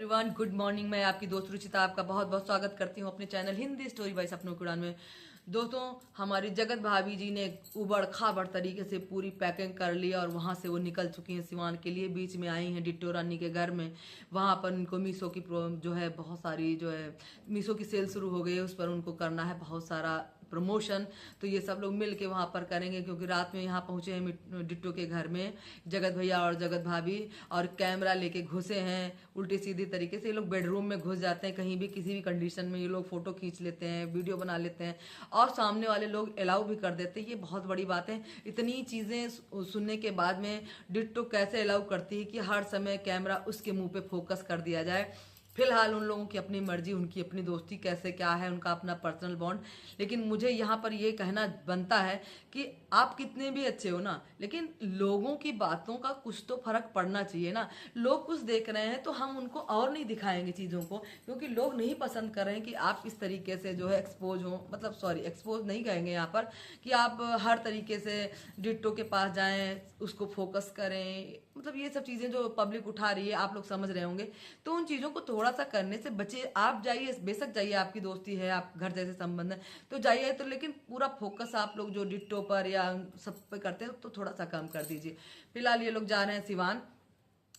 Everyone good morning. मैं आपकी दोस्त रुचिता आपका बहुत बहुत स्वागत करती हूँ अपने चैनल हिंदी स्टोरी बाय सपनों की उड़ान में। दोस्तों, हमारी जगत भाभी जी ने उबड़ खाबड़ तरीके से पूरी पैकिंग कर ली और वहां से वो निकल चुकी हैं सिवान के लिए। बीच में आई हैं डिट्टो रानी के घर में। वहां पर उनको मीशो की जो है बहुत सारी जो है मीशो की सेल शुरू हो गई है, उस पर उनको करना है बहुत सारा प्रमोशन। तो ये सब लोग मिल के वहां पर करेंगे क्योंकि रात में यहाँ पहुंचे हैं डिट्टो के घर में जगत भैया और जगत भाभी, और कैमरा लेके घुसे हैं उल्टी सीधी तरीके से। ये लोग बेडरूम में घुस जाते हैं, कहीं भी किसी भी कंडीशन में ये लोग फोटो खींच लेते हैं, वीडियो बना लेते हैं और सामने वाले लोग अलाउ भी कर देते हैं। ये बहुत बड़ी बात है। इतनी चीजें सुनने के बाद में डिट्टो कैसे अलाउ करती है कि हर समय कैमरा उसके मुंह पे फोकस कर दिया जाए। फिलहाल उन लोगों की अपनी मर्जी, उनकी अपनी दोस्ती कैसे क्या है, उनका अपना पर्सनल बॉन्ड। लेकिन मुझे यहाँ पर ये कहना बनता है कि आप कितने भी अच्छे हो ना, लेकिन लोगों की बातों का कुछ तो फर्क पड़ना चाहिए ना। लोग कुछ देख रहे हैं तो हम उनको और नहीं दिखाएंगे चीज़ों को, क्योंकि लोग नहीं पसंद कर रहे हैं कि आप इस तरीके से जो है एक्सपोज हो, मतलब सॉरी एक्सपोज नहीं कहेंगे यहाँ पर, कि आप हर तरीके से डिट्टो के पास जाएं, उसको फोकस करें। मतलब ये सब चीज़ें जो पब्लिक उठा रही है, आप लोग समझ रहे होंगे, तो उन चीज़ों को थोड़ा सा करने से बचे। आप जाइए, बेशक जाइए, आपकी दोस्ती है, आप घर जैसे संबंध है तो जाइए, तो लेकिन पूरा फोकस आप लोग जो डिट्टो पर या सब पे करते हैं तो थोड़ा सा कम कर दीजिए। फिलहाल ये लोग जा रहे हैं सिवान।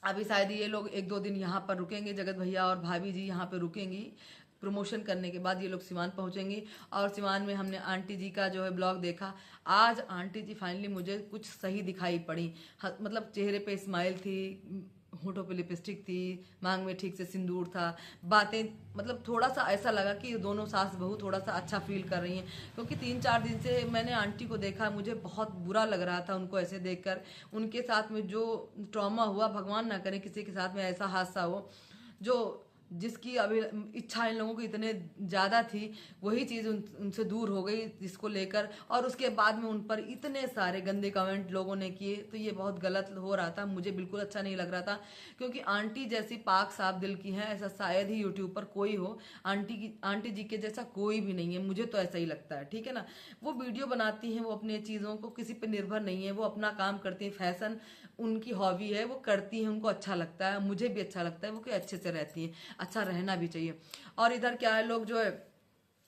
अभी शायद ये लोग एक दो दिन यहाँ पर रुकेंगे, जगत भैया और भाभी जी यहाँ पे रुकेंगी। प्रमोशन करने के बाद ये लोग सिवान पहुंचेंगी। और सिवान में हमने आंटी जी का जो है ब्लॉग देखा। आज आंटी जी फाइनली मुझे कुछ सही दिखाई पड़ी। मतलब चेहरे पे स्माइल थी, होठों पे लिपस्टिक थी, मांग में ठीक से सिंदूर था, बातें, मतलब थोड़ा सा ऐसा लगा कि दोनों सास बहू थोड़ा सा अच्छा फील कर रही हैं। क्योंकि 3-4 दिन से मैंने आंटी को देखा, मुझे बहुत बुरा लग रहा था उनको ऐसे देखकर। उनके साथ में जो ट्रॉमा हुआ, भगवान ना करे किसी के साथ में ऐसा हादसा हो, जो जिसकी अभी इच्छा इन लोगों की इतने ज़्यादा थी, वही चीज़ उनसे दूर हो गई जिसको लेकर। और उसके बाद में उन पर इतने सारे गंदे कमेंट लोगों ने किए, तो ये बहुत गलत हो रहा था, मुझे बिल्कुल अच्छा नहीं लग रहा था। क्योंकि आंटी जैसी पाक साफ दिल की हैं ऐसा शायद ही यूट्यूब पर कोई हो। आंटी जी के जैसा कोई भी नहीं है, मुझे तो ऐसा ही लगता है, ठीक है ना। वो वीडियो बनाती हैं, वो अपनी चीज़ों को किसी पर निर्भर नहीं है, वो अपना काम करती हैं, फैशन उनकी हॉबी है, वो करती हैं, उनको अच्छा लगता है, मुझे भी अच्छा लगता है, वो कि अच्छे से रहती हैं, अच्छा रहना भी चाहिए। और इधर क्या है, लोग जो है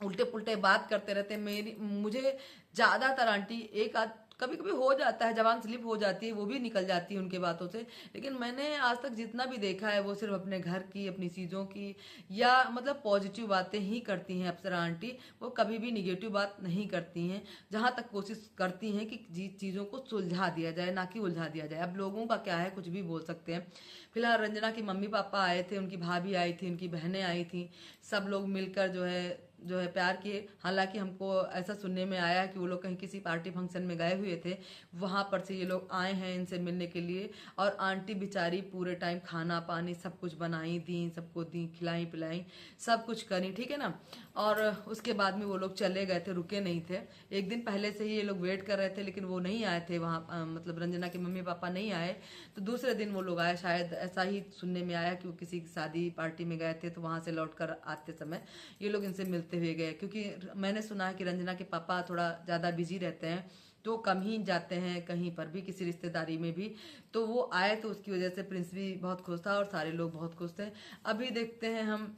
उल्टे पुल्टे बात करते रहते हैं। मुझे ज्यादातर आंटी एक आध कभी कभी हो जाता है, जबान स्लिप हो जाती है, वो भी निकल जाती है उनके बातों से। लेकिन मैंने आज तक जितना भी देखा है वो सिर्फ अपने घर की, अपनी चीज़ों की, या मतलब पॉजिटिव बातें ही करती हैं अप्सरा आंटी। वो कभी भी निगेटिव बात नहीं करती हैं। जहाँ तक कोशिश करती हैं कि चीज़ों को सुलझा दिया जाए, ना कि उलझा दिया जाए। अब लोगों का क्या है, कुछ भी बोल सकते हैं। फिलहाल रंजना की मम्मी पापा आए थे, उनकी भाभी आई थी, उनकी बहनें आई थी, सब लोग मिलकर जो है प्यार किए। हालांकि हमको ऐसा सुनने में आया कि वो लोग कहीं किसी पार्टी फंक्शन में गए हुए थे, वहां पर से ये लोग आए हैं इनसे मिलने के लिए। और आंटी बेचारी पूरे टाइम खाना पानी सब कुछ बनाई दी, सबको दी, खिलाई पिलाई, सब कुछ करी, ठीक है ना। और उसके बाद में वो लोग चले गए थे, रुके नहीं थे। एक दिन पहले से ही ये लोग वेट कर रहे थे, लेकिन वो नहीं आए थे वहाँ, मतलब रंजना के मम्मी पापा नहीं आए। तो दूसरे दिन वो लोग आए, शायद ऐसा ही सुनने में आया कि वो किसी की शादी पार्टी में गए थे, तो वहां से लौट कर आते समय ये लोग इनसे मिलते हुए गए। क्योंकि मैंने सुना है कि रंजना के पापा थोड़ा ज़्यादा बिजी रहते हैं, तो कम ही जाते हैं कहीं पर भी, किसी रिश्तेदारी में भी। तो वो आए, तो उसकी वजह से प्रिंस भी बहुत खुश था और सारे लोग बहुत खुश थे। अभी देखते हैं हम,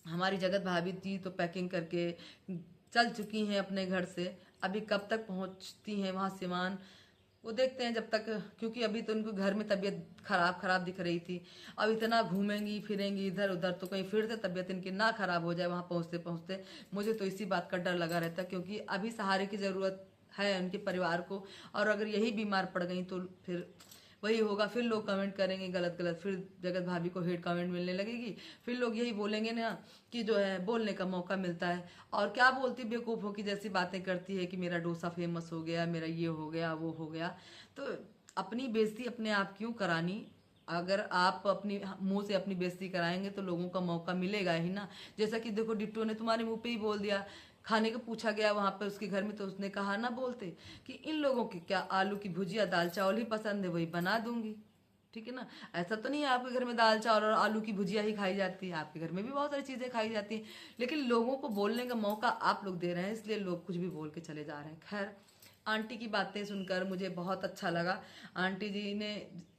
हमारी जगत भाभी जी तो पैकिंग करके चल चुकी हैं अपने घर से। अभी कब तक पहुंचती हैं वहां सिवान, वो देखते हैं जब तक। क्योंकि अभी तो उनको घर में तबीयत खराब खराब दिख रही थी। अब इतना घूमेंगी फिरेंगी इधर उधर, तो कहीं फिर से तबीयत इनकी ना खराब हो जाए वहां पहुंचते पहुंचते। मुझे तो इसी बात का डर लगा रहता है, क्योंकि अभी सहारे की जरूरत है उनके परिवार को। और अगर यही बीमार पड़ गई तो फिर वही होगा, फिर लोग कमेंट करेंगे गलत गलत, फिर जगत भाभी को हेट कमेंट मिलने लगेगी। फिर लोग यही बोलेंगे ना कि जो है बोलने का मौका मिलता है, और क्या बोलती बेवकूफ़ों की जैसी बातें करती है कि मेरा डोसा फेमस हो गया, मेरा ये हो गया वो हो गया। तो अपनी बेइज्जती अपने आप क्यों करानी। अगर आप अपनी मुंह से अपनी बेइज्जती कराएंगे तो लोगों का मौका मिलेगा ही ना। जैसा कि देखो, डिट्टो ने तुम्हारे मुंह पे ही बोल दिया। खाने को पूछा गया वहां पे उसके घर में, तो उसने कहा ना बोलते कि इन लोगों की क्या आलू की भुजिया दाल चावल ही पसंद है, वही बना दूंगी, ठीक है ना। ऐसा तो नहीं है आपके घर में दाल चावल और आलू की भुजिया ही खाई जाती है, आपके घर में भी बहुत सारी चीजें खाई जाती हैं। लेकिन लोगों को बोलने का मौका आप लोग दे रहे हैं, इसलिए लोग कुछ भी बोल के चले जा रहे हैं। खैर, आंटी की बातें सुनकर मुझे बहुत अच्छा लगा। आंटी जी ने,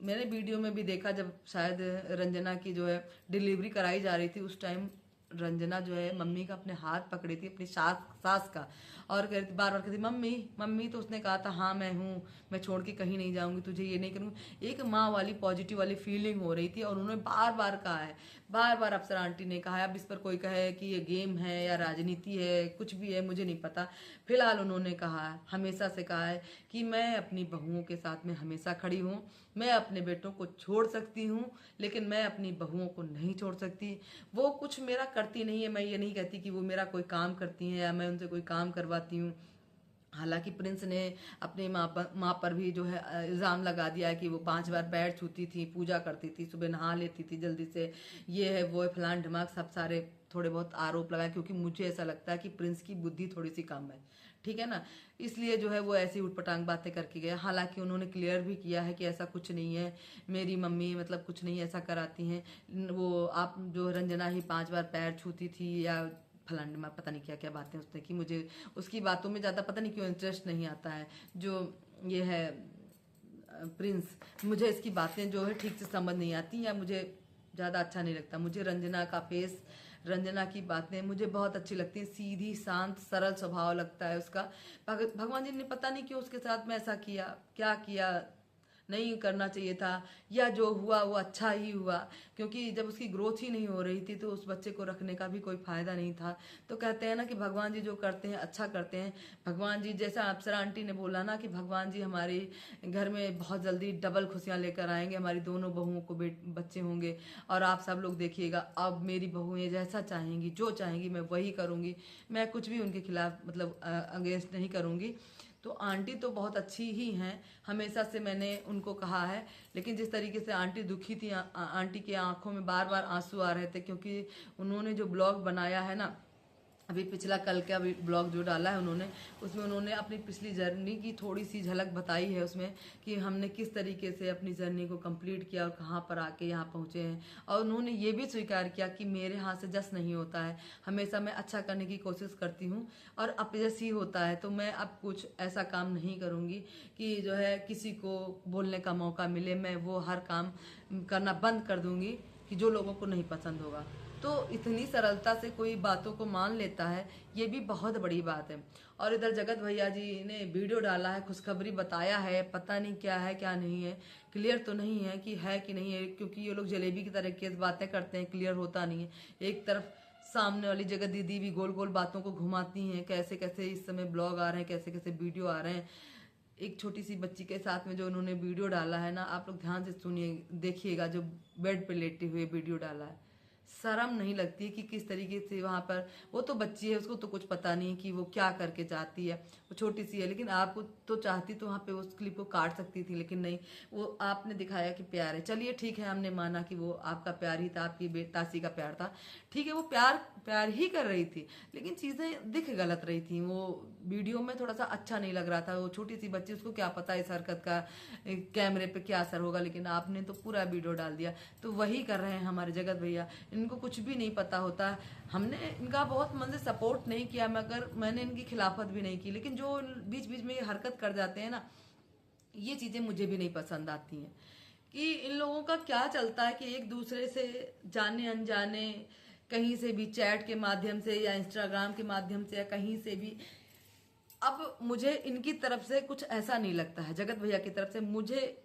मैंने वीडियो में भी देखा जब शायद रंजना की जो है डिलीवरी कराई जा रही थी, उस टाइम रंजना जो है मम्मी का अपने हाथ पकड़ी थी, अपनी सास का, और कहती बार बार कहती मम्मी मम्मी। तो उसने कहा था हाँ मैं हूँ, मैं छोड़ के कहीं नहीं जाऊंगी, तुझे ये नहीं करूँगी। एक माँ वाली पॉजिटिव वाली फीलिंग हो रही थी। और उन्होंने बार बार कहा है, बार बार अप्सरा आंटी ने कहा है। अब इस पर कोई कहे कि ये गेम है या राजनीति है, कुछ भी है, मुझे नहीं पता। फिलहाल उन्होंने कहा है, हमेशा से कहा है कि मैं अपनी बहुओं के साथ में हमेशा खड़ी हूँ। मैं अपने बेटों को छोड़ सकती हूँ लेकिन मैं अपनी बहुओं को नहीं छोड़ सकती। वो कुछ मेरा करती नहीं है, मैं ये नहीं कहती कि वो मेरा कोई काम करती हैं या मैं उनसे कोई काम करवाती हूँ। हालांकि प्रिंस ने अपनी माँ पर भी जो है इल्ज़ाम लगा दिया है कि वो 5 बार पैर छूती थी, पूजा करती थी, सुबह नहा लेती थी जल्दी से, ये है वो है फलान ढिमाक, सब सारे थोड़े बहुत आरोप लगाए। क्योंकि मुझे ऐसा लगता है कि प्रिंस की बुद्धि थोड़ी सी कम है, ठीक है ना, इसलिए जो है वो ऐसी उटपटांग बातें करके गया। हालांकि उन्होंने क्लियर भी किया है कि ऐसा कुछ नहीं है, मेरी मम्मी मतलब कुछ नहीं ऐसा कराती हैं, वो आप जो रंजना ही 5 बार पैर छूती थी या फलाने में पता नहीं क्या क्या बातें उसने की। मुझे उसकी बातों में ज़्यादा पता नहीं क्यों इंटरेस्ट नहीं आता है। जो ये है प्रिंस, मुझे इसकी बातें जो है ठीक से समझ नहीं आती या मुझे ज़्यादा अच्छा नहीं लगता। मुझे रंजना का फेस, रंजना की बातें मुझे बहुत अच्छी लगती हैं, सीधी शांत सरल स्वभाव लगता है उसका। भगवान जी ने पता नहीं क्यों उसके साथ में ऐसा किया, क्या किया, नहीं करना चाहिए था, या जो हुआ वो अच्छा ही हुआ। क्योंकि जब उसकी ग्रोथ ही नहीं हो रही थी तो उस बच्चे को रखने का भी कोई फायदा नहीं था। तो कहते हैं ना कि भगवान जी जो करते हैं अच्छा करते हैं। भगवान जी, जैसा अप्सरा आंटी ने बोला ना कि भगवान जी हमारे घर में बहुत जल्दी डबल खुशियां लेकर आएंगे, हमारी दोनों बहुओं को बच्चे होंगे और आप सब लोग देखिएगा। अब मेरी बहुएं जैसा चाहेंगी, जो चाहेंगी मैं वही करूंगी, मैं कुछ भी उनके खिलाफ मतलब अगेंस्ट नहीं करूंगी। तो आंटी तो बहुत अच्छी ही हैं, हमेशा से मैंने उनको कहा है। लेकिन जिस तरीके से आंटी दुखी थी, आंटी की आंखों में बार बार आंसू आ रहे थे, क्योंकि उन्होंने जो ब्लॉग बनाया है ना, अभी पिछला कल का अभी ब्लॉग जो डाला है उन्होंने, उसमें उन्होंने अपनी पिछली जर्नी की थोड़ी सी झलक बताई है उसमें, कि हमने किस तरीके से अपनी जर्नी को कंप्लीट किया और कहाँ पर आके यहाँ पहुँचे हैं। और उन्होंने ये भी स्वीकार किया कि मेरे हाथ से जस नहीं होता है, हमेशा मैं अच्छा करने की कोशिश करती हूँ और अपयश ही होता है। तो मैं अब कुछ ऐसा काम नहीं करूँगी कि जो है किसी को बोलने का मौका मिले, मैं वो हर काम करना बंद कर दूँगी कि जो लोगों को नहीं पसंद होगा। तो इतनी सरलता से कोई बातों को मान लेता है, ये भी बहुत बड़ी बात है। और इधर जगत भैया जी ने वीडियो डाला है, खुशखबरी बताया है, पता नहीं क्या है क्या नहीं है, क्लियर तो नहीं है कि नहीं है। क्योंकि ये लोग जलेबी की तरह की बातें करते हैं, क्लियर होता नहीं है। एक तरफ सामने वाली जगत दीदी भी गोल गोल बातों को घुमाती हैं, कैसे कैसे इस समय ब्लॉग आ रहे हैं, कैसे कैसे वीडियो आ रहे हैं। एक छोटी सी बच्ची के साथ में जो उन्होंने वीडियो डाला है ना, आप लोग ध्यान से सुनिए, देखिएगा, जो बेड पे लेटे हुए वीडियो डाला है, शर्म नहीं लगती कि किस तरीके से वहाँ पर, वो तो बच्ची है, उसको तो कुछ पता नहीं कि वो क्या करके चाहती है, वो छोटी सी है। लेकिन आपको तो चाहती तो वहाँ पे उस क्लिप को काट सकती थी, लेकिन नहीं, वो आपने दिखाया कि प्यार है। चलिए ठीक है, हमने माना कि वो आपका प्यार ही था, आपकी तासी का प्यार था, ठीक है, वो प्यार प्यार ही कर रही थी, लेकिन चीज़ें दिख गलत रही थी। वो वीडियो में थोड़ा सा अच्छा नहीं लग रहा था। वो छोटी सी बच्ची, उसको क्या पता इस हरकत का कैमरे पे क्या असर होगा, लेकिन आपने तो पूरा वीडियो डाल दिया। तो वही कर रहे हैं हमारे जगत भैया, इनको कुछ भी नहीं पता होता। हमने इनका बहुत मन से सपोर्ट नहीं किया, मगर मैंने इनकी खिलाफत भी नहीं की, लेकिन जो बीच बीच में ये हरकत कर जाते हैं ना, ये चीज़ें मुझे भी नहीं पसंद आती हैं। कि इन लोगों का क्या चलता है कि एक दूसरे से जाने अनजाने कहीं से भी चैट के माध्यम से या इंस्टाग्राम के माध्यम से या कहीं से भी, अब मुझे इनकी तरफ से कुछ ऐसा नहीं लगता है, जगत भैया की तरफ से। मुझे,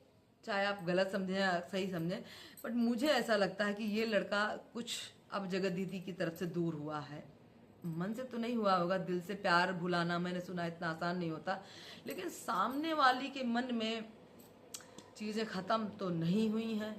चाहे आप गलत समझें या सही समझें, बट मुझे ऐसा लगता है कि ये लड़का कुछ अब जगत दीदी की तरफ से दूर हुआ है। मन से तो नहीं हुआ होगा, दिल से प्यार भुलाना मैंने सुना इतना आसान नहीं होता, लेकिन सामने वाली के मन में चीज़ें ख़त्म तो नहीं हुई हैं।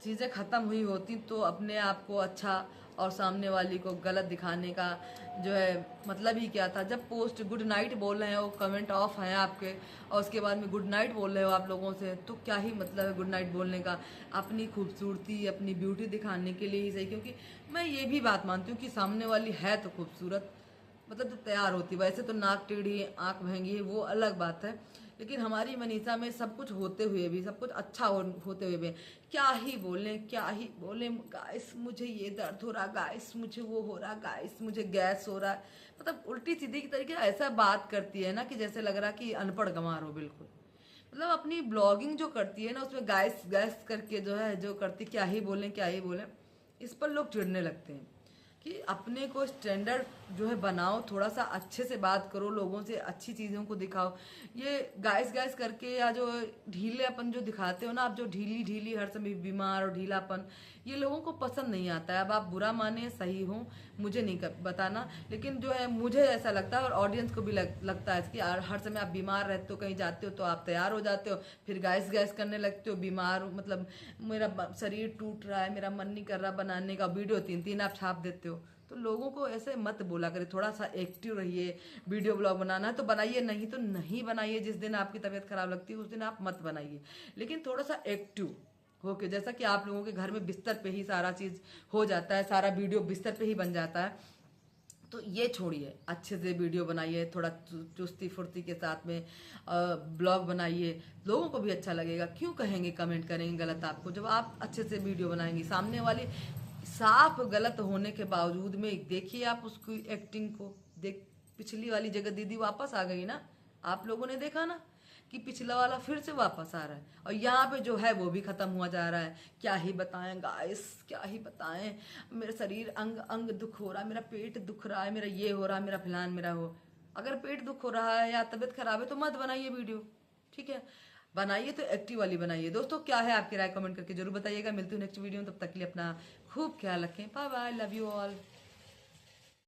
चीज़ें ख़त्म हुई होती तो अपने आप को अच्छा और सामने वाली को गलत दिखाने का जो है मतलब ही क्या था। जब पोस्ट गुड नाइट बोल रहे हैं, वो कमेंट ऑफ हैं आपके, और उसके बाद में गुड नाइट बोल रहे हो आप लोगों से, तो क्या ही मतलब है गुड नाइट बोलने का? अपनी खूबसूरती, अपनी ब्यूटी दिखाने के लिए ही सही। क्योंकि मैं ये भी बात मानती हूँ कि सामने वाली है तो खूबसूरत, मतलब तो तैयार होती, वैसे तो नाक टेढ़ी आँख महंगी है वो अलग बात है, लेकिन हमारी मनीषा में सब कुछ होते हुए भी, सब कुछ अच्छा होते हुए भी क्या ही बोले गाइस मुझे ये दर्द हो रहा, गाइस मुझे वो हो रहा, गाइस मुझे गैस हो रहा है। मतलब उल्टी सीधी की तरीके ऐसा बात करती है ना कि जैसे लग रहा कि अनपढ़ गंवार हो बिल्कुल। मतलब अपनी ब्लॉगिंग जो करती है ना उसमें गाइस गैस करके जो करती, क्या ही बोलें, इस पर लोग चिढ़ने लगते हैं कि अपने को स्टैंडर्ड जो है बनाओ, थोड़ा सा अच्छे से बात करो, लोगों से अच्छी चीज़ों को दिखाओ। ये गाइस करके या जो ढीलेपन जो दिखाते हो ना आप, जो ढीली ढीली हर समय बीमार और ढीलापन, ये लोगों को पसंद नहीं आता है। अब आप बुरा माने सही हो मुझे नहीं बताना, लेकिन जो है मुझे ऐसा लगता है और ऑडियंस को भी लगता है कि हर समय आप बीमार रहते हो, कहीं जाते हो तो आप तैयार हो जाते हो, फिर गैस करने लगते हो, बीमार मतलब मेरा शरीर टूट रहा है, मेरा मन नहीं कर रहा बनाने का, वीडियो 3-3 आप छाप देते हो। तो लोगों को ऐसे मत बोला करे, थोड़ा सा एक्टिव रहिए। वीडियो ब्लॉग बनाना है तो बनाइए, नहीं तो नहीं बनाइए। जिस दिन आपकी तबीयत खराब लगती है उस दिन आप मत बनाइए, लेकिन थोड़ा सा एक्टिव होके, जैसा कि आप लोगों के घर में बिस्तर पे ही सारा चीज हो जाता है, सारा वीडियो बिस्तर पे ही बन जाता है, तो ये छोड़िए, अच्छे से वीडियो बनाइए, थोड़ा चुस्ती फुर्ती के साथ में ब्लॉग बनाइए, लोगों को भी अच्छा लगेगा। क्यों कहेंगे, कमेंट करेंगे गलत आपको, जब आप अच्छे से वीडियो बनाएंगे। सामने वाली साफ गलत होने के बावजूद में देखिए आप उसकी एक्टिंग को, देख पिछली वाली जगत दीदी वापस आ गई ना, आप लोगों ने देखा ना कि पिछला वाला फिर से वापस आ रहा है, और यहाँ पे जो है वो भी खत्म हुआ जा रहा है। क्या ही बताएं गाइस, क्या ही बताएं, मेरा शरीर अंग अंग दुख हो रहा है, मेरा पेट दुख रहा है, मेरा ये हो रहा है, मेरा फलान मेरा हो। अगर पेट दुख हो रहा है या तबीयत खराब है तो मत बनाइए वीडियो, ठीक है, बनाइए तो एक्टिव वाली बनाइए। दोस्तों क्या है आपकी राय, कमेंट करके जरूर बताइएगा। मिलती हूँ नेक्स्ट वीडियो में, तब तक के लिए अपना खूब ख्याल रखें। Bye bye, love you all.